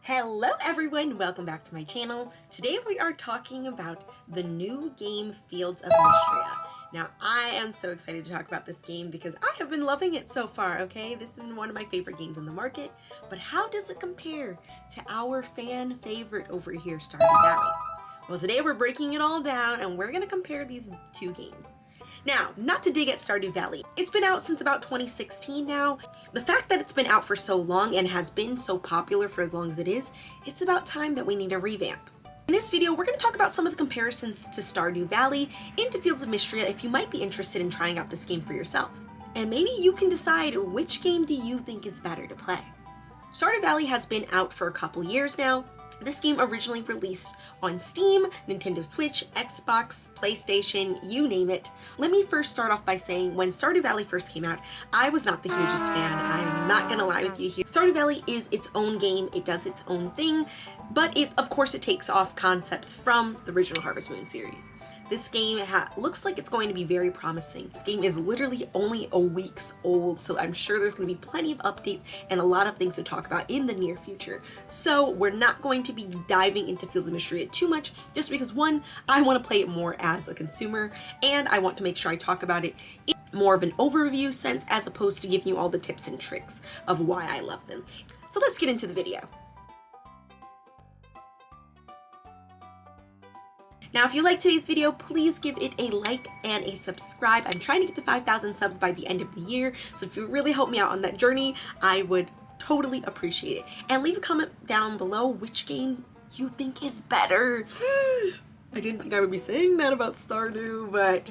Hello everyone, welcome back to my channel. Today we are talking about the new game Fields of Mistria. Now I am so excited to talk about this game because I have been loving it so far, okay? This is one of my favorite games on the market, but how does it compare to our fan favorite over here, Stardew Valley? Well, today we're breaking it all down and we're gonna compare these two games. Now, not to dig at Stardew Valley, it's been out since about 2016 now. The fact that it's been out for so long and has been so popular for as long as it is, it's about time that we need a revamp. In this video, we're going to talk about some of the comparisons to Stardew Valley and to Fields of Mistria if you might be interested in trying out this game for yourself. And maybe you can decide which game do you think is better to play. Stardew Valley has been out for a couple years now. This game originally released on Steam, Nintendo Switch, Xbox, PlayStation, you name it. Let me first start off by saying when Stardew Valley first came out, I was not the hugest fan. I'm not gonna lie with you here. Stardew Valley is its own game, it does its own thing, but of course it takes off concepts from the original Harvest Moon series. This game looks like it's going to be very promising. This game is literally only a week's old, so I'm sure there's going to be plenty of updates and a lot of things to talk about in the near future. So we're not going to be diving into Fields of Mistria too much, just because one, I want to play it more as a consumer, and I want to make sure I talk about it in more of an overview sense as opposed to giving you all the tips and tricks of why I love them. So let's get into the video. Now, if you like today's video, please give it a like and a subscribe. I'm trying to get to 5,000 subs by the end of the year, so if you really help me out on that journey, I would totally appreciate it. And leave a comment down below which game you think is better. I didn't think I would be saying that about Stardew, but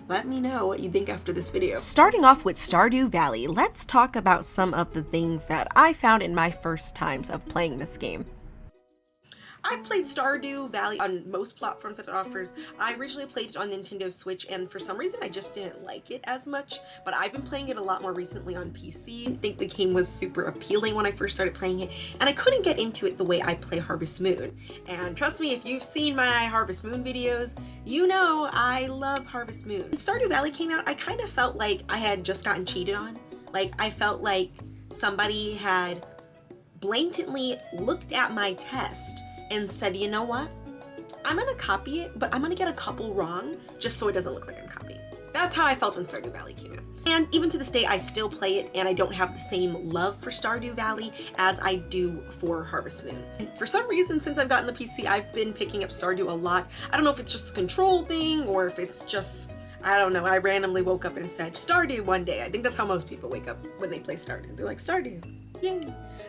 let me know what you think after this video. Starting off with Stardew Valley, let's talk about some of the things that I found in my first times of playing this game. I've played Stardew Valley on most platforms that it offers. I originally played it on Nintendo Switch, and for some reason I just didn't like it as much, but I've been playing it a lot more recently on PC. I think the game was super appealing when I first started playing it, and I couldn't get into it the way I play Harvest Moon. And trust me, if you've seen my Harvest Moon videos, you know I love Harvest Moon. When Stardew Valley came out, I kind of felt like I had just gotten cheated on. Like, I felt like somebody had blatantly looked at my test and said, you know what, I'm gonna copy it, but I'm gonna get a couple wrong just so it doesn't look like I'm copying. That's how I felt when Stardew Valley came out. And even to this day, I still play it, and I don't have the same love for Stardew Valley as I do for Harvest Moon. And for some reason, since I've gotten the PC, I've been picking up Stardew a lot. I don't know if it's just a control thing or if it's just, I don't know, I randomly woke up and said Stardew one day. I think that's how most people wake up when they play Stardew. They're like, Stardew, yay.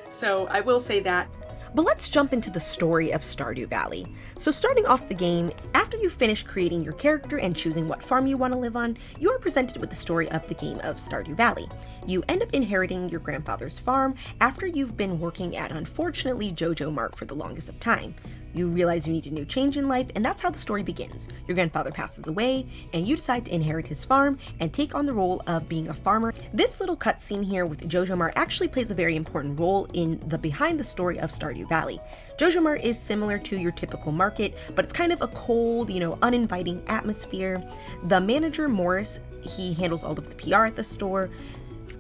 So I will say that. But let's jump into the story of Stardew Valley. So starting off the game, after you finish creating your character and choosing what farm you want to live on, you are presented with the story of the game of Stardew Valley. You end up inheriting your grandfather's farm after you've been working at, unfortunately, Jojo Mart for the longest of time. You realize you need a new change in life, and that's how the story begins. Your grandfather passes away, and you decide to inherit his farm and take on the role of being a farmer. This little cutscene here with Jojo Mart actually plays a very important role in the behind the story of Stardew Valley. Jojo Mart is similar to your typical market, but it's kind of a cold, uninviting atmosphere. The manager, Morris, he handles all of the PR at the store.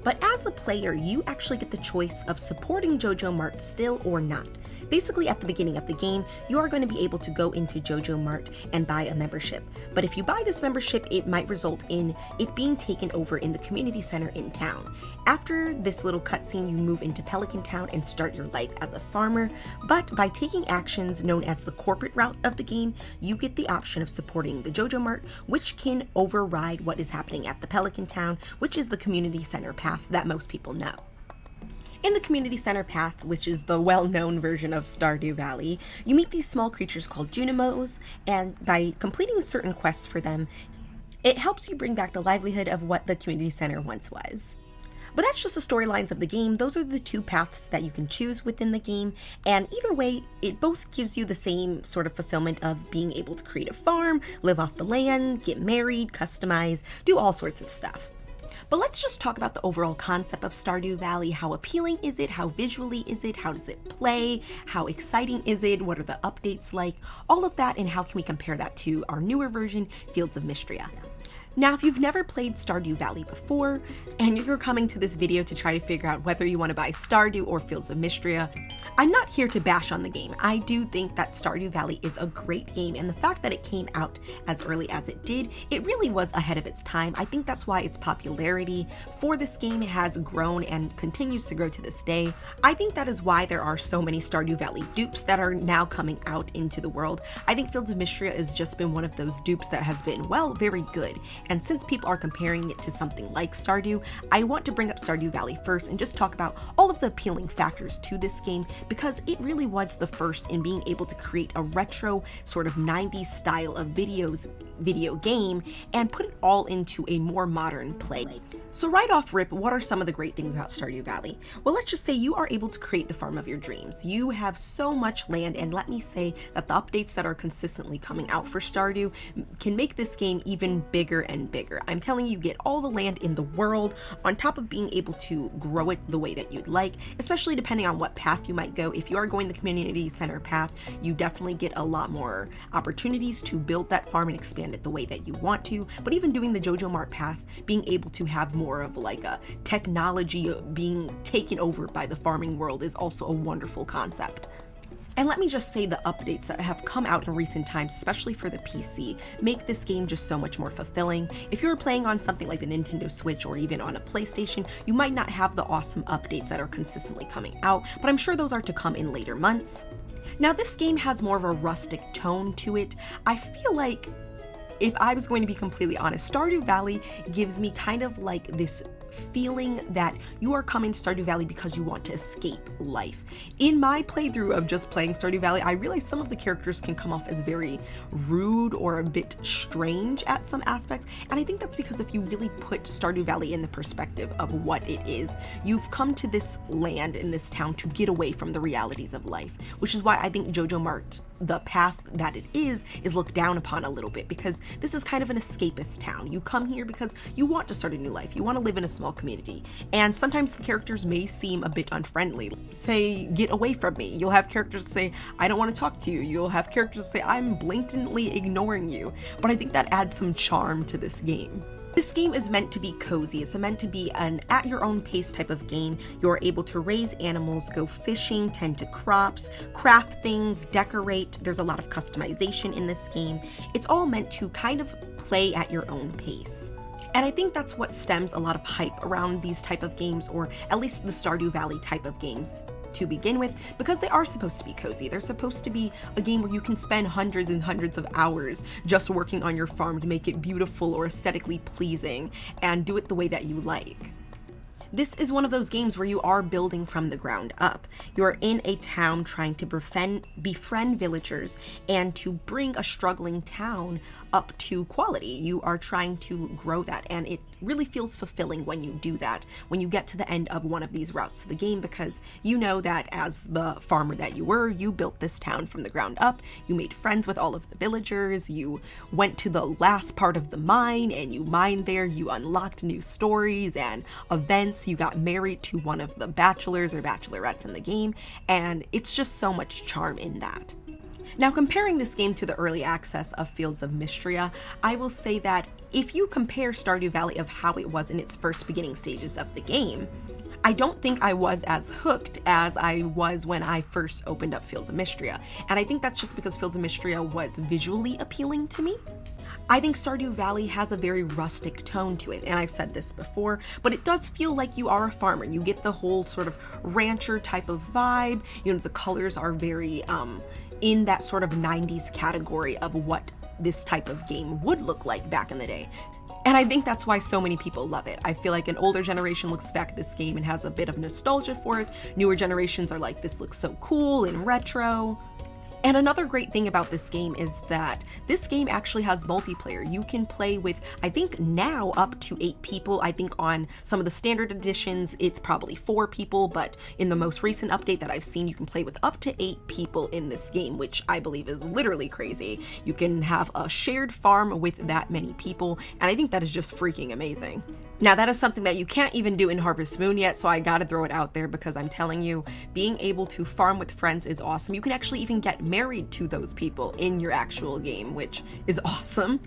But as a player, you actually get the choice of supporting Jojo Mart still or not. Basically, at the beginning of the game, you are going to be able to go into Jojo Mart and buy a membership. But if you buy this membership, it might result in it being taken over in the community center in town. After this little cutscene, you move into Pelican Town and start your life as a farmer. But by taking actions known as the corporate route of the game, you get the option of supporting the Jojo Mart, which can override what is happening at the Pelican Town, which is the community center path that most people know. In the community center path, which is the well-known version of Stardew Valley, you meet these small creatures called Junimos, and by completing certain quests for them, it helps you bring back the livelihood of what the community center once was. But that's just the storylines of the game. Those are the two paths that you can choose within the game, and either way, it both gives you the same sort of fulfillment of being able to create a farm, live off the land, get married, customize, do all sorts of stuff. But let's just talk about the overall concept of Stardew Valley. How appealing is it? How visually is it? How does it play? How exciting is it? What are the updates like? All of that, and how can we compare that to our newer version, Fields of Mistria? Now, if you've never played Stardew Valley before, and you're coming to this video to try to figure out whether you want to buy Stardew or Fields of Mistria, I'm not here to bash on the game. I do think that Stardew Valley is a great game, and the fact that it came out as early as it did, it really was ahead of its time. I think that's why its popularity for this game has grown and continues to grow to this day. I think that is why there are so many Stardew Valley dupes that are now coming out into the world. I think Fields of Mistria has just been one of those dupes that has been, well, very good. And since people are comparing it to something like Stardew, I want to bring up Stardew Valley first and just talk about all of the appealing factors to this game, because it really was the first in being able to create a retro sort of 90s style of video game and put it all into a more modern play. So right off rip, what are some of the great things about Stardew Valley? Well, let's just say you are able to create the farm of your dreams. You have so much land, and let me say that the updates that are consistently coming out for Stardew can make this game even bigger and bigger. I'm telling you, get all the land in the world on top of being able to grow it the way that you'd like, especially depending on what path you might go. If you are going the community center path, you definitely get a lot more opportunities to build that farm and expand it the way that you want to. But even doing the Jojo Mart path, being able to have more of like a technology being taken over by the farming world is also a wonderful concept. And let me just say, the updates that have come out in recent times, especially for the PC, make this game just so much more fulfilling. If you're playing on something like the Nintendo Switch or even on a PlayStation, you might not have the awesome updates that are consistently coming out, but I'm sure those are to come in later months. Now, this game has more of a rustic tone to it. I feel like, if I was going to be completely honest, Stardew Valley gives me kind of like this feeling that you are coming to Stardew Valley because you want to escape life. In my playthrough of just playing Stardew Valley, I realized some of the characters can come off as very rude or a bit strange at some aspects, and I think that's because if you really put Stardew Valley in the perspective of what it is, you've come to this land in this town to get away from the realities of life, which is why I think Jojo Mart, the path that it is looked down upon a little bit, because this is kind of an escapist town. You come here because you want to start a new life, you want to live in a small community, and sometimes the characters may seem a bit unfriendly. Say, get away from me. You'll have characters say, I don't want to talk to you. You'll have characters say, I'm blatantly ignoring you. But I think that adds some charm to this game. This game is meant to be cozy. It's meant to be an at-your-own-pace type of game. You're able to raise animals, go fishing, tend to crops, craft things, decorate. There's a lot of customization in this game. It's all meant to kind of play at your own pace. And I think that's what stems a lot of hype around these type of games, or at least the Stardew Valley type of games to begin with, because they are supposed to be cozy. They're supposed to be a game where you can spend hundreds and hundreds of hours just working on your farm to make it beautiful or aesthetically pleasing and do it the way that you like. This is one of those games where you are building from the ground up. You're in a town trying to befriend villagers and to bring a struggling town up to quality. You are trying to grow that, and it really feels fulfilling when you do that, when you get to the end of one of these routes to the game, because you know that as the farmer that you were, you built this town from the ground up, you made friends with all of the villagers, you went to the last part of the mine and you mined there, you unlocked new stories and events, you got married to one of the bachelors or bachelorettes in the game, and it's just so much charm in that. Now, comparing this game to the early access of Fields of Mistria, I will say that if you compare Stardew Valley of how it was in its first beginning stages of the game, I don't think I was as hooked as I was when I first opened up Fields of Mistria. And I think that's just because Fields of Mistria was visually appealing to me. I think Stardew Valley has a very rustic tone to it, and I've said this before, but it does feel like you are a farmer. You get the whole sort of rancher type of vibe. You know, the colors are very in that sort of 90s category of what this type of game would look like back in the day. And I think that's why so many people love it. I feel like an older generation looks back at this game and has a bit of nostalgia for it. Newer generations are like, this looks so cool and retro. And another great thing about this game is that this game actually has multiplayer. You can play with, I think now, up to 8 people. I think on some of the standard editions, it's probably 4 people, but in the most recent update that I've seen, you can play with up to 8 people in this game, which I believe is literally crazy. You can have a shared farm with that many people, and I think that is just freaking amazing. Now, that is something that you can't even do in Harvest Moon yet, so I gotta throw it out there because I'm telling you, being able to farm with friends is awesome. You can actually even get married to those people in your actual game, which is awesome.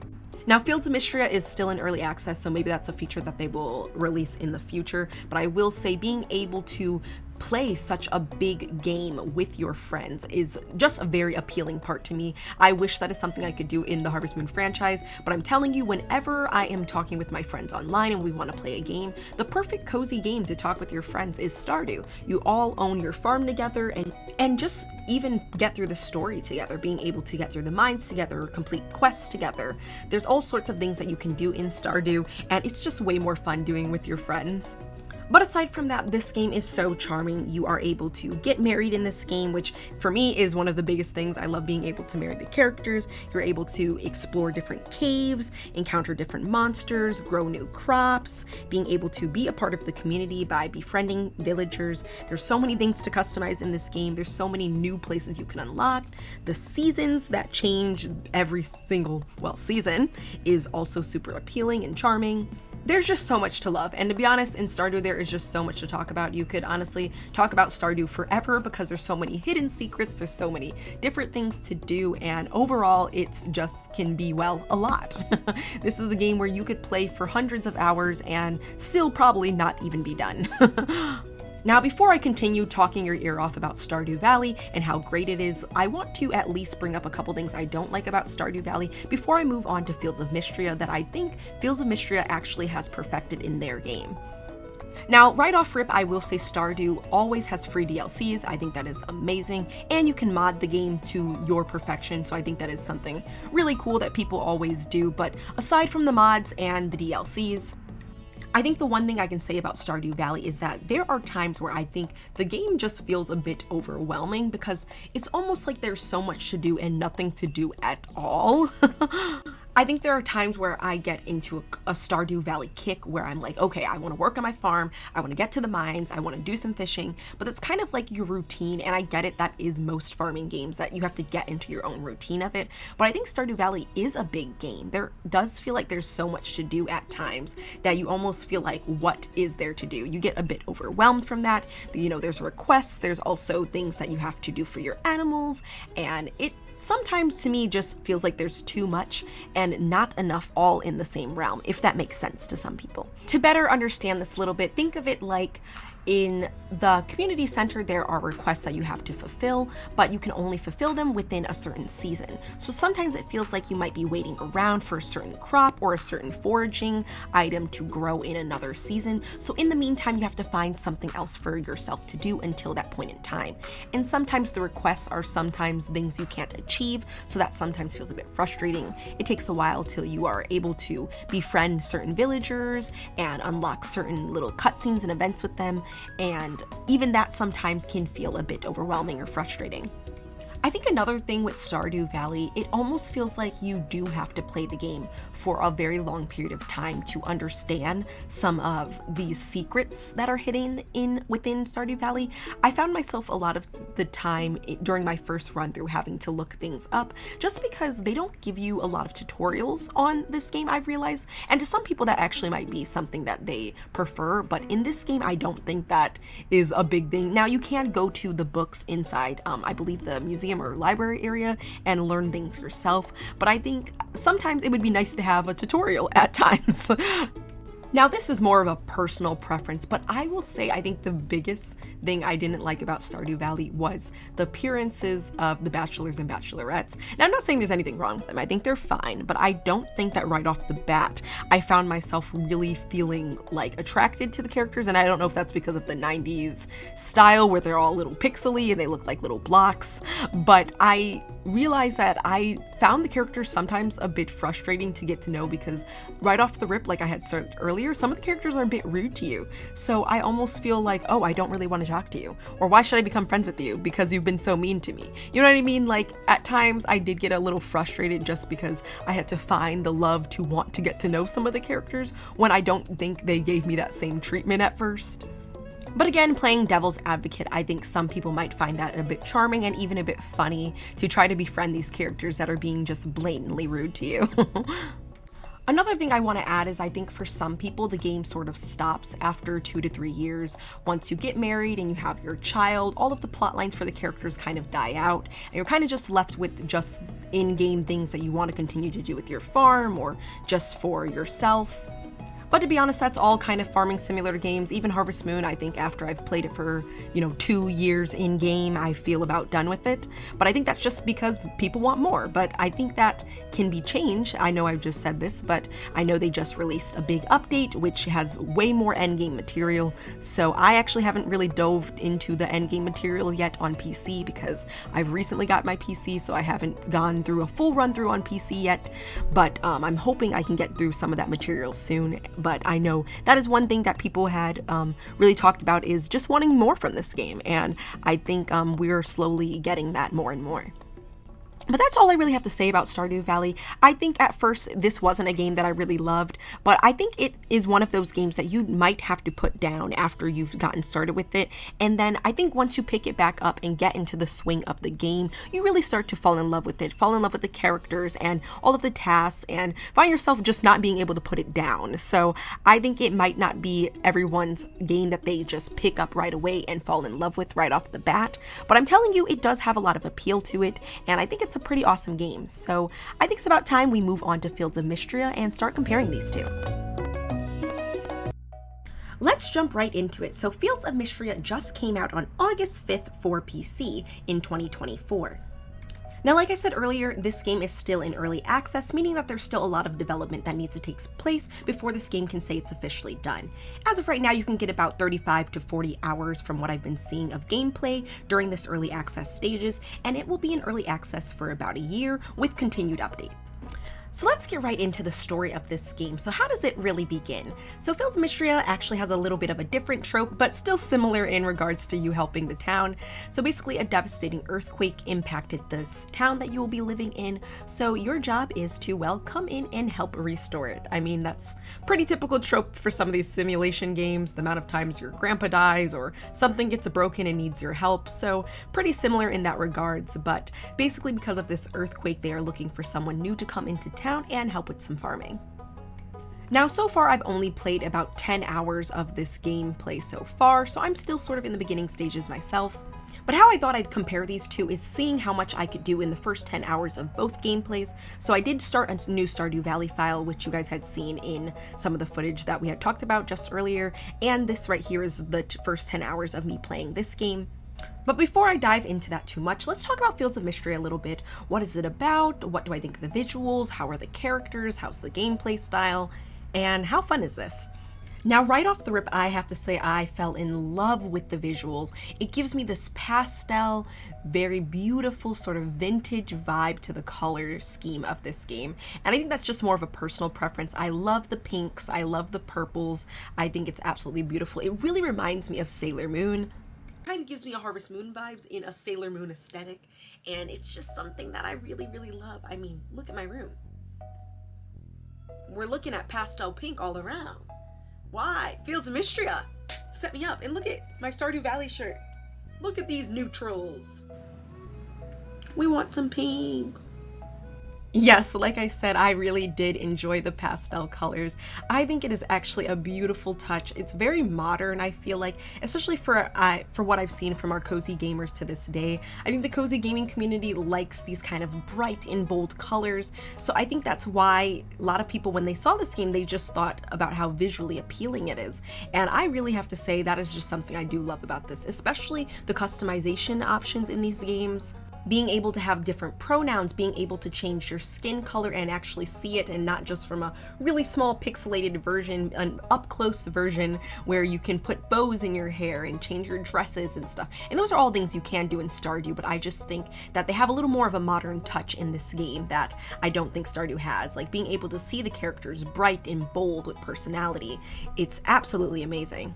Now, Fields of Mistria is still in early access, so maybe that's a feature that they will release in the future, but I will say being able to play such a big game with your friends is just a very appealing part to me. I wish that is something I could do in the Harvest Moon franchise, but I'm telling you, whenever I am talking with my friends online and we want to play a game, the perfect cozy game to talk with your friends is Stardew. You all own your farm together and just even get through the story together, being able to get through the mines together, complete quests together. There's all sorts of things that you can do in Stardew, and it's just way more fun doing with your friends. But aside from that, this game is so charming. You are able to get married in this game, which for me is one of the biggest things. I love being able to marry the characters. You're able to explore different caves, encounter different monsters, grow new crops, being able to be a part of the community by befriending villagers. There's so many things to customize in this game. There's so many new places you can unlock. The seasons that change every single, season is also super appealing and charming. There's just so much to love, and to be honest, in Stardew there is just so much to talk about. You could honestly talk about Stardew forever because there's so many hidden secrets, there's so many different things to do, and overall it's just can be, well, a lot. This is the game where you could play for hundreds of hours and still probably not even be done. Now, before I continue talking your ear off about Stardew Valley and how great it is, I want to at least bring up a couple things I don't like about Stardew Valley before I move on to Fields of Mistria that I think Fields of Mistria actually has perfected in their game. Now, right off rip, I will say Stardew always has free DLCs. I think that is amazing, and you can mod the game to your perfection, so I think that is something really cool that people always do. But aside from the mods and the DLCs, I think the one thing I can say about Stardew Valley is that there are times where I think the game just feels a bit overwhelming because it's almost like there's so much to do and nothing to do at all. I think there are times where I get into a Stardew Valley kick where I'm like, okay, I want to work on my farm, I want to get to the mines, I want to do some fishing, but it's kind of like your routine, and I get it, that is most farming games, that you have to get into your own routine of it, but I think Stardew Valley is a big game. There does feel like there's so much to do at times that you almost feel like, what is there to do? You get a bit overwhelmed from that. You know, there's requests, there's also things that you have to do for your animals, and it sometimes to me just feels like there's too much and not enough all in the same realm, if that makes sense to some people. To better understand this a little bit, think of it like in the community center, there are requests that you have to fulfill, but you can only fulfill them within a certain season. So sometimes it feels like you might be waiting around for a certain crop or a certain foraging item to grow in another season. So in the meantime, you have to find something else for yourself to do until that point in time. And sometimes the requests are sometimes things you can't achieve, so that sometimes feels a bit frustrating. It takes a while till you are able to befriend certain villagers and unlock certain little cutscenes and events with them. And even that sometimes can feel a bit overwhelming or frustrating. I think another thing with Stardew Valley, it almost feels like you do have to play the game for a very long period of time to understand some of these secrets that are hidden within Stardew Valley. I found myself a lot of the time during my first run through having to look things up just because they don't give you a lot of tutorials on this game, I've realized. And to some people that actually might be something that they prefer, but in this game I don't think that is a big thing. Now you can go to the books inside, I believe the museum or library area, and learn things yourself, but I think sometimes it would be nice to have a tutorial at times. Now, this is more of a personal preference, but I will say I think the biggest thing I didn't like about Stardew Valley was the appearances of the bachelors and bachelorettes. Now, I'm not saying there's anything wrong with them. I think they're fine, but I don't think that right off the bat I found myself really feeling like attracted to the characters, and I don't know if that's because of the 90s style where they're all little pixely and they look like little blocks, but I realized that I found the characters sometimes a bit frustrating to get to know because right off the rip, like I had said earlier, some of the characters are a bit rude to you. So I almost feel like, oh, I don't really want to talk to you. Or why should I become friends with you? Because you've been so mean to me. You know what I mean? Like at times I did get a little frustrated just because I had to find the love to want to get to know some of the characters when I don't think they gave me that same treatment at first. But again, playing devil's advocate, I think some people might find that a bit charming and even a bit funny to try to befriend these characters that are being just blatantly rude to you. Another thing I want to add is I think for some people the game sort of stops after 2 to 3 years. Once you get married and you have your child, all of the plot lines for the characters kind of die out, and you're kind of just left with just in-game things that you want to continue to do with your farm or just for yourself. But to be honest, that's all kind of farming simulator games. Even Harvest Moon, I think after I've played it for, 2 years in game, I feel about done with it. But I think that's just because people want more. But I think that can be changed. I know I've just said this, but I know they just released a big update, which has way more endgame material. So I actually haven't really dove into the endgame material yet on PC because I've recently got my PC, so I haven't gone through a full run through on PC yet. But I'm hoping I can get through some of that material soon. But I know that is one thing that people had really talked about, is just wanting more from this game, and I think we're slowly getting that more and more. But that's all I really have to say about Stardew Valley. I think at first this wasn't a game that I really loved, but I think it is one of those games that you might have to put down after you've gotten started with it. And then I think once you pick it back up and get into the swing of the game, you really start to fall in love with it, fall in love with the characters and all of the tasks, and find yourself just not being able to put it down. So I think it might not be everyone's game that they just pick up right away and fall in love with right off the bat. But I'm telling you, it does have a lot of appeal to it, and I think it's a pretty awesome game. So I think it's about time we move on to Fields of Mistria and start comparing these two. Let's jump right into it. So Fields of Mistria just came out on August 5th for PC in 2024. Now, like I said earlier, this game is still in early access, meaning that there's still a lot of development that needs to take place before this game can say it's officially done. As of right now, you can get about 35 to 40 hours from what I've been seeing of gameplay during this early access stages, and it will be in early access for about a year with continued updates. So let's get right into the story of this game. So how does it really begin? So Fields of Mistria actually has a little bit of a different trope, but still similar in regards to you helping the town. So basically a devastating earthquake impacted this town that you will be living in. So your job is to, well, come in and help restore it. I mean, that's pretty typical trope for some of these simulation games, the amount of times your grandpa dies or something gets broken and needs your help. So pretty similar in that regards, but basically because of this earthquake, they are looking for someone new to come into town and help with some farming. Now, so far I've only played about 10 hours of this gameplay so far, so I'm still sort of in the beginning stages myself. But how I thought I'd compare these two is seeing how much I could do in the first 10 hours of both gameplays. So I did start a new Stardew Valley file, which you guys had seen in some of the footage that we had talked about just earlier, and this right here is the first 10 hours of me playing this game. But before I dive into that too much, let's talk about Fields of Mistria a little bit. What is it about? What do I think of the visuals? How are the characters? How's the gameplay style? And how fun is this? Now, right off the rip, I have to say I fell in love with the visuals. It gives me this pastel, very beautiful sort of vintage vibe to the color scheme of this game. And I think that's just more of a personal preference. I love the pinks. I love the purples. I think it's absolutely beautiful. It really reminds me of Sailor Moon. Kind of gives me a Harvest Moon vibes in a Sailor Moon aesthetic, and it's just something that I really, really love. I mean, look at my room. We're looking at pastel pink all around. Why? Fields of Mistria set me up. And look at my Stardew Valley shirt. Look at these neutrals. We want some pink. Yes, like I said, I really did enjoy the pastel colors. I think it is actually a beautiful touch. It's very modern, I feel like, especially for what I've seen from our cozy gamers to this day. I think the cozy gaming community likes these kind of bright and bold colors. So I think that's why a lot of people, when they saw this game, they just thought about how visually appealing it is. And I really have to say that is just something I do love about this, especially the customization options in these games. Being able to have different pronouns, being able to change your skin color and actually see it, and not just from a really small pixelated version, an up-close version where you can put bows in your hair and change your dresses and stuff. And those are all things you can do in Stardew, but I just think that they have a little more of a modern touch in this game that I don't think Stardew has. Like being able to see the characters bright and bold with personality. It's absolutely amazing.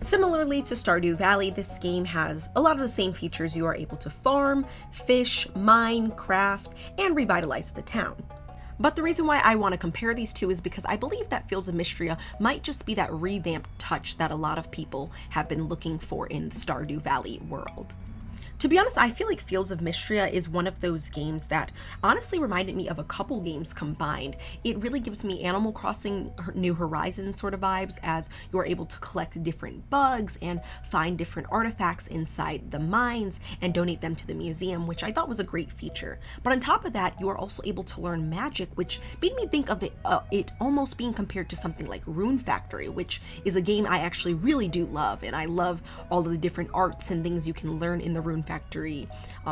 Similarly to Stardew Valley, this game has a lot of the same features. You are able to farm, fish, mine, craft, and revitalize the town. But the reason why I want to compare these two is because I believe that Fields of Mistria might just be that revamped touch that a lot of people have been looking for in the Stardew Valley world. To be honest, I feel like Fields of Mistria is one of those games that honestly reminded me of a couple games combined. It really gives me Animal Crossing New Horizons sort of vibes, as you're able to collect different bugs and find different artifacts inside the mines and donate them to the museum, which I thought was a great feature. But on top of that, you are also able to learn magic, which made me think of it almost being compared to something like Rune Factory, which is a game I actually really do love, and I love all of the different arts and things you can learn in the Rune Factory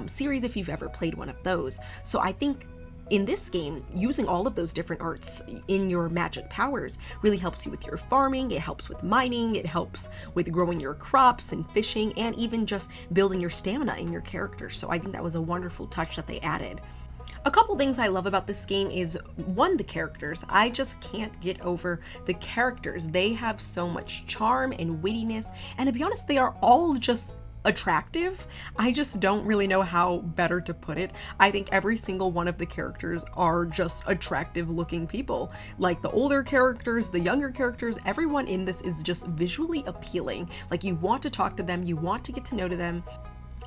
series if you've ever played one of those. So I think in this game, using all of those different arts in your magic powers really helps you with your farming, it helps with mining, it helps with growing your crops and fishing, and even just building your stamina in your character. So I think that was a wonderful touch that they added. A couple things I love about this game is, one, the characters. I just can't get over the characters. They have so much charm and wittiness, and to be honest, they are all just attractive. I just don't really know how better to put it. I think every single one of the characters are just attractive looking people. Like the older characters, the younger characters, everyone in this is just visually appealing. Like you want to talk to them, you want to get to know them.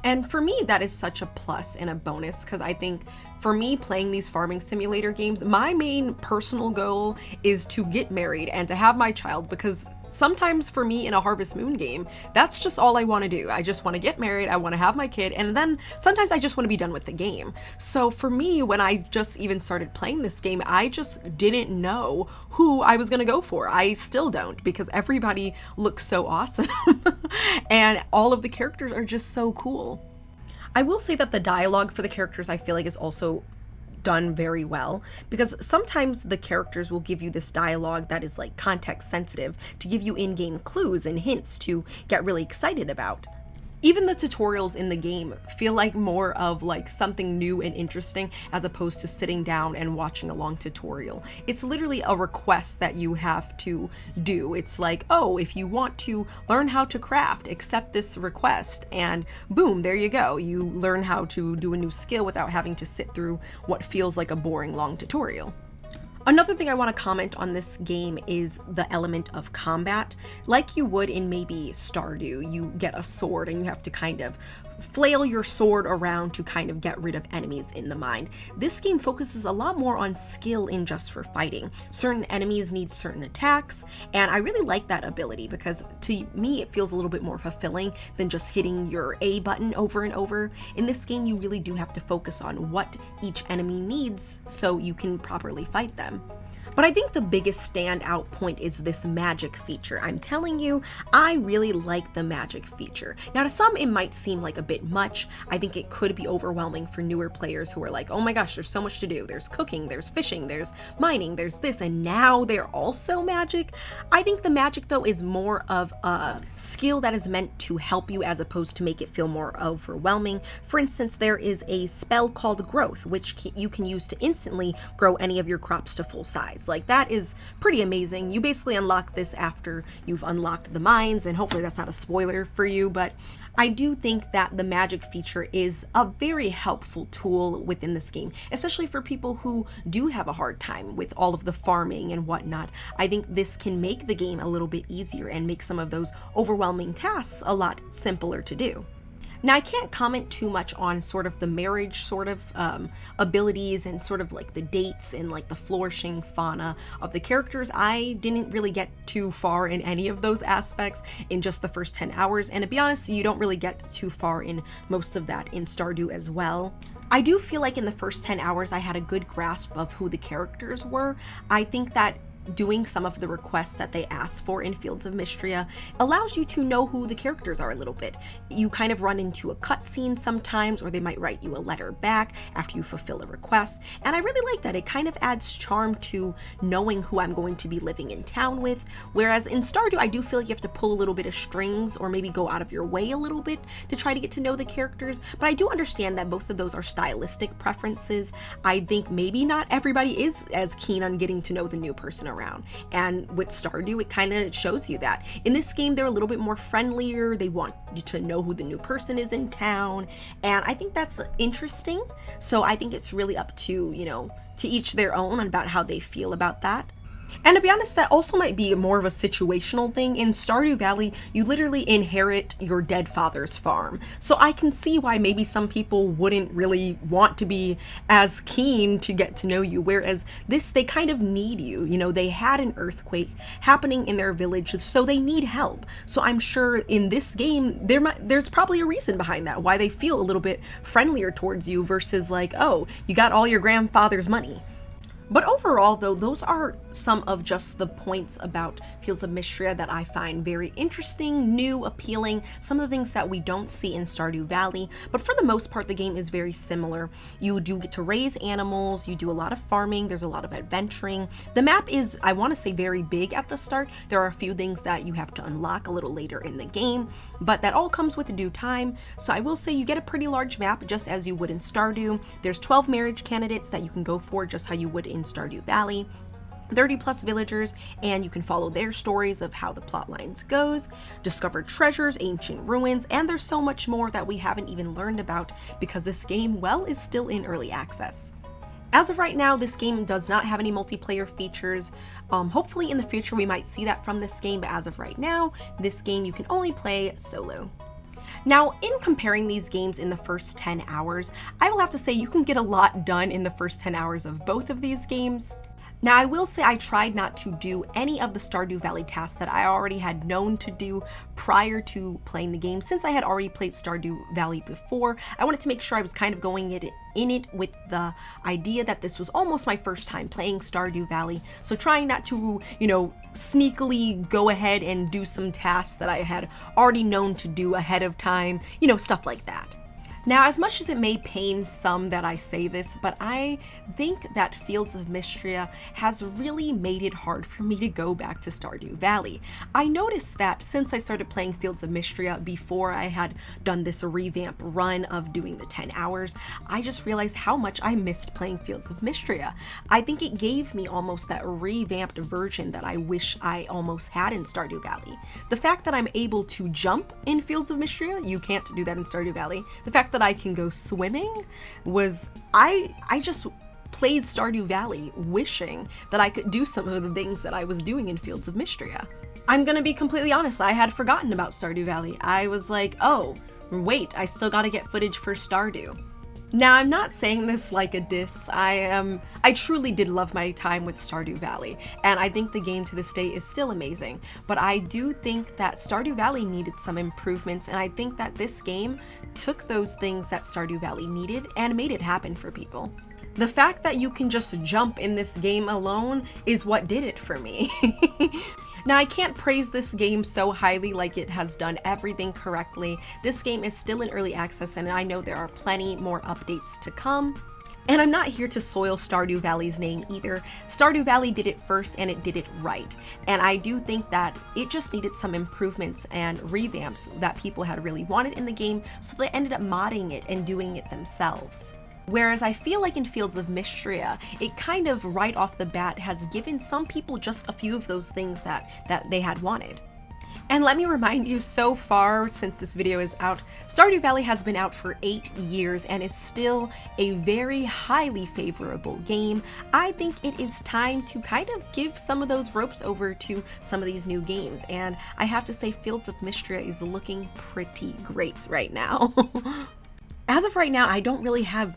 And for me, that is such a plus and a bonus, because I think for me, playing these farming simulator games, my main personal goal is to get married and to have my child, because sometimes for me in a Harvest Moon game, that's just all I want to do. I just want to get married, I want to have my kid, and then sometimes I just want to be done with the game. So for me, when I just even started playing this game, I just didn't know who I was going to go for. I still don't, because everybody looks so awesome and all of the characters are just so cool. I will say that the dialogue for the characters I feel like is also done very well, because sometimes the characters will give you this dialogue that is like context sensitive to give you in-game clues and hints to get really excited about. Even the tutorials in the game feel like more of like something new and interesting as opposed to sitting down and watching a long tutorial. It's literally a request that you have to do. It's like, oh, if you want to learn how to craft, accept this request, and boom, there you go. You learn how to do a new skill without having to sit through what feels like a boring long tutorial. Another thing I want to comment on this game is the element of combat. Like you would in maybe Stardew, you get a sword and you have to kind of flail your sword around to kind of get rid of enemies in the mine. This game focuses a lot more on skill in just for fighting. Certain enemies need certain attacks, and I really like that ability because to me it feels a little bit more fulfilling than just hitting your A button over and over. In this game, you really do have to focus on what each enemy needs so you can properly fight them. But I think the biggest standout point is this magic feature. I'm telling you, I really like the magic feature. Now, to some, it might seem like a bit much. I think it could be overwhelming for newer players who are like, oh my gosh, there's so much to do. There's cooking, there's fishing, there's mining, there's this, and now they're also magic. I think the magic, though, is more of a skill that is meant to help you as opposed to make it feel more overwhelming. For instance, there is a spell called Growth, which you can use to instantly grow any of your crops to full size. Like, that is pretty amazing. You basically unlock this after you've unlocked the mines, and hopefully that's not a spoiler for you, but I do think that the magic feature is a very helpful tool within this game, especially for people who do have a hard time with all of the farming and whatnot. I think this can make the game a little bit easier and make some of those overwhelming tasks a lot simpler to do. Now, I can't comment too much on sort of the marriage sort of abilities and sort of like the dates and like the flourishing fauna of the characters. I didn't really get too far in any of those aspects in just the first 10 hours. And to be honest, you don't really get too far in most of that in Stardew as well. I do feel like in the first 10 hours, I had a good grasp of who the characters were. I think that doing some of the requests that they ask for in Fields of Mistria allows you to know who the characters are a little bit. You kind of run into a cutscene sometimes, or they might write you a letter back after you fulfill a request, and I really like that. It kind of adds charm to knowing who I'm going to be living in town with, whereas in Stardew, I do feel like you have to pull a little bit of strings or maybe go out of your way a little bit to try to get to know the characters, but I do understand that both of those are stylistic preferences. I think maybe not everybody is as keen on getting to know the new person around. And with Stardew, it kind of shows you that. In this game, they're a little bit more friendlier. They want you to know who the new person is in town. And I think that's interesting. So I think it's really up to, to each their own about how they feel about that. And to be honest, that also might be more of a situational thing. In Stardew Valley, you literally inherit your dead father's farm. So I can see why maybe some people wouldn't really want to be as keen to get to know you. Whereas this, they kind of need you. You know, they had an earthquake happening in their village, so they need help. So I'm sure in this game, there's probably a reason behind that, why they feel a little bit friendlier towards you versus like, oh, you got all your grandfather's money. But overall, though, those are some of just the points about Fields of Mistria that I find very interesting, new, appealing, some of the things that we don't see in Stardew Valley. But for the most part, the game is very similar. You do get to raise animals, you do a lot of farming, there's a lot of adventuring. The map is, I want to say, very big at the start. There are a few things that you have to unlock a little later in the game, but that all comes with due time. So I will say you get a pretty large map, just as you would in Stardew. There's 12 marriage candidates that you can go for, just how you would in Stardew Valley, 30 plus villagers, and you can follow their stories of how the plot lines goes, discover treasures, ancient ruins, and there's so much more that we haven't even learned about because this game, well, is still in early access. As of right now, this game does not have any multiplayer features. Hopefully in the future we might see that from this game, but as of right now, this game you can only play solo. Now, in comparing these games in the first 10 hours, I will have to say you can get a lot done in the first 10 hours of both of these games. Now, I will say I tried not to do any of the Stardew Valley tasks that I already had known to do prior to playing the game. Since I had already played Stardew Valley before, I wanted to make sure I was kind of going in it with the idea that this was almost my first time playing Stardew Valley. So trying not to, sneakily go ahead and do some tasks that I had already known to do ahead of time, stuff like that. Now, as much as it may pain some that I say this, but I think that Fields of Mistria has really made it hard for me to go back to Stardew Valley. I noticed that since I started playing Fields of Mistria before I had done this revamp run of doing the 10 hours, I just realized how much I missed playing Fields of Mistria. I think it gave me almost that revamped version that I wish I almost had in Stardew Valley. The fact that I'm able to jump in Fields of Mistria, you can't do that in Stardew Valley. The fact that I can go swimming was, I just played Stardew Valley wishing that I could do some of the things that I was doing in Fields of Mistria. I'm gonna be completely honest, I had forgotten about Stardew Valley. I was like, oh, wait, I still gotta get footage for Stardew. Now, I'm not saying this like a diss. I truly did love my time with Stardew Valley, and I think the game to this day is still amazing, but I do think that Stardew Valley needed some improvements, and I think that this game took those things that Stardew Valley needed and made it happen for people. The fact that you can just jump in this game alone is what did it for me. Now, I can't praise this game so highly like it has done everything correctly. This game is still in early access, and I know there are plenty more updates to come. And I'm not here to soil Stardew Valley's name either. Stardew Valley did it first, and it did it right. And I do think that it just needed some improvements and revamps that people had really wanted in the game, so they ended up modding it and doing it themselves. Whereas I feel like in Fields of Mistria, it kind of right off the bat has given some people just a few of those things that they had wanted. And let me remind you, so far since this video is out, Stardew Valley has been out for 8 years and is still a very highly favorable game. I think it is time to kind of give some of those ropes over to some of these new games, and I have to say Fields of Mistria is looking pretty great right now. As of right now, I don't really have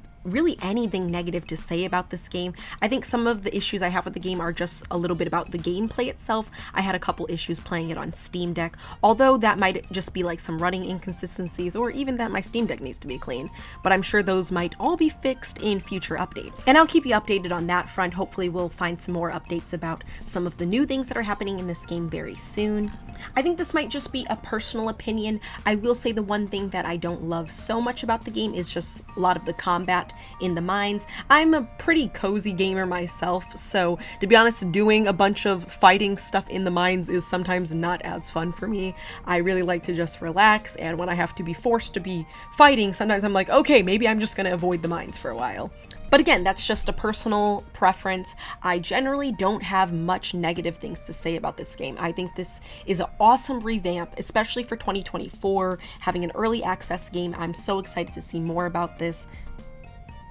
anything negative to say about this game. I think some of the issues I have with the game are just a little bit about the gameplay itself. I had a couple issues playing it on Steam Deck, although that might just be like some running inconsistencies, or even that my Steam Deck needs to be cleaned, but I'm sure those might all be fixed in future updates. And I'll keep you updated on that front. Hopefully we'll find some more updates about some of the new things that are happening in this game very soon. I think this might just be a personal opinion. I will say the one thing that I don't love so much about the game is just a lot of the combat in the mines. I'm a pretty cozy gamer myself, so to be honest, doing a bunch of fighting stuff in the mines is sometimes not as fun for me. I really like to just relax, and when I have to be forced to be fighting, sometimes I'm like, okay, maybe I'm just gonna avoid the mines for a while. But again, that's just a personal preference. I generally don't have much negative things to say about this game. I think this is an awesome revamp, especially for 2024, having an early access game. I'm so excited to see more about this.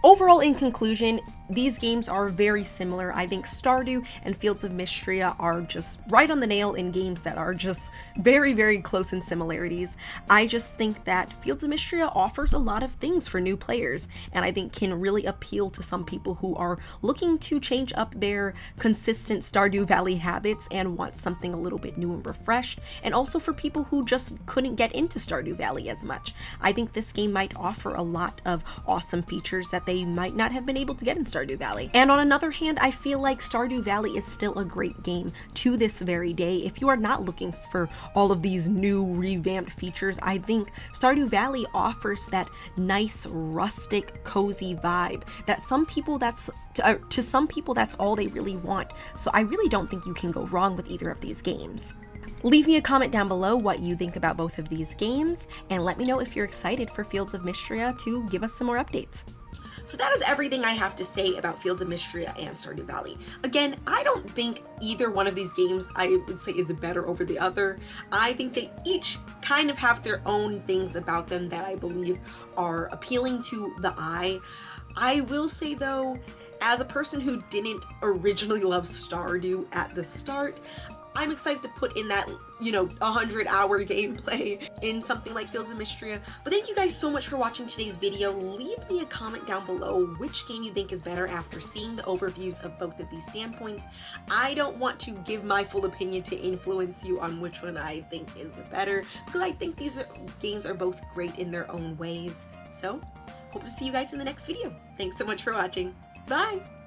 Overall, in conclusion, these games are very similar. I think Stardew and Fields of Mistria are just right on the nail in games that are just very, very close in similarities. I just think that Fields of Mistria offers a lot of things for new players, and I think can really appeal to some people who are looking to change up their consistent Stardew Valley habits and want something a little bit new and refreshed, and also for people who just couldn't get into Stardew Valley as much. I think this game might offer a lot of awesome features that they might not have been able to get in Stardew Valley. And on another hand, I feel like Stardew Valley is still a great game to this very day. If you are not looking for all of these new revamped features, I think Stardew Valley offers that nice, rustic, cozy vibe that some people to some people that's all they really want. So I really don't think you can go wrong with either of these games. Leave me a comment down below what you think about both of these games, and let me know if you're excited for Fields of Mistria to give us some more updates. So that is everything I have to say about Fields of Mistria and Stardew Valley. Again, I don't think either one of these games I would say is better over the other. I think they each kind of have their own things about them that I believe are appealing to the eye. I will say though, as a person who didn't originally love Stardew at the start, I'm excited to put in that, 100-hour gameplay in something like Fields of Mistria. But thank you guys so much for watching today's video. Leave me a comment down below which game you think is better after seeing the overviews of both of these standpoints. I don't want to give my full opinion to influence you on which one I think is better, because I think these games are both great in their own ways. So, hope to see you guys in the next video. Thanks so much for watching. Bye!